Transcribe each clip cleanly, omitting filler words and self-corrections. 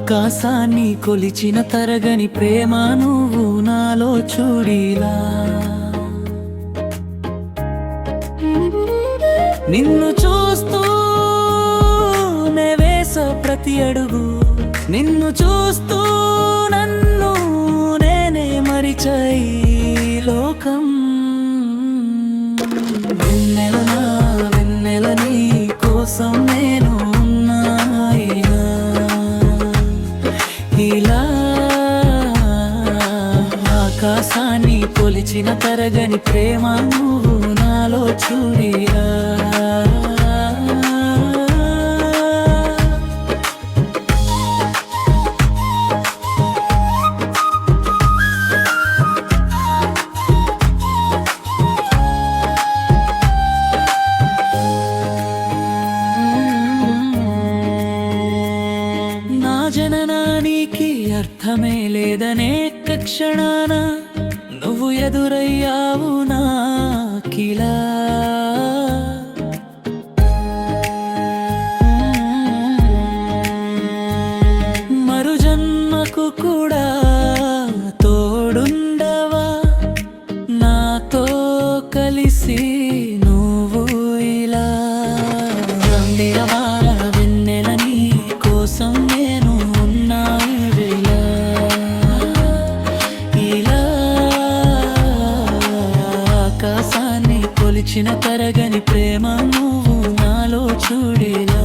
ఆకాశాన్ని కొలిచిన తరగని ప్రేమ నువ్వు నాలో చూడిలా. నిన్ను చూస్తూ వేస ప్రతి అడుగు, నిన్ను చూస్తూ నన్ను నేనే మరిచై లోకం. వెన్నెలనా వెన్నెల నీ కోసం నేను ఇలా. ఆకాశాన్ని కొలిచిన తరగని ప్రేమ నువ్వు నాలో చూడిలా. జననానికి అర్థమే లేదనే క్షణాన నువ్వు ఎదురయ్యావు నాకిలా. మరు జన్మకు కూడా తోడుండవా నాతో కలిసి నువ్వు ఇలా. వెన్నెల నీ కోసం నేను ఆకాశాన్ని కొలిచిన తరగని ప్రేమ నువ్వు నాలో చూడిలా.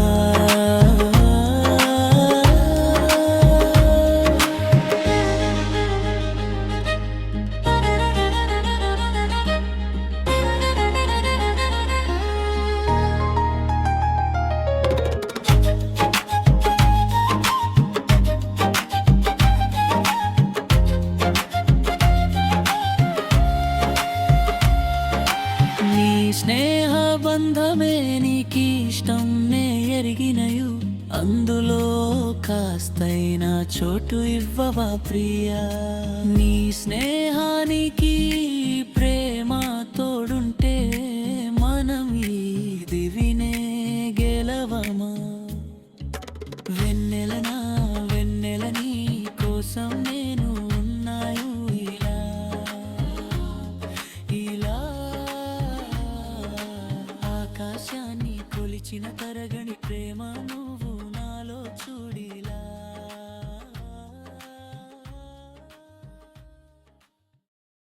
స్నేహ బంధమే నీకిష్టం నే ఎరిగినయు, అందులో కాస్తైనా చోటు ఇవ్వవా ప్రియా. నీ స్నేహానికి ప్రేమ తోడుంటే మనం ఈ దివినే గెలవమా. వెన్నెలనా వెన్నెల నీ కోసం నేను ఉన్నాయు ఇలా. ఆకాశాన్ని కొలిచిన తరగని ప్రేమ నువ్వు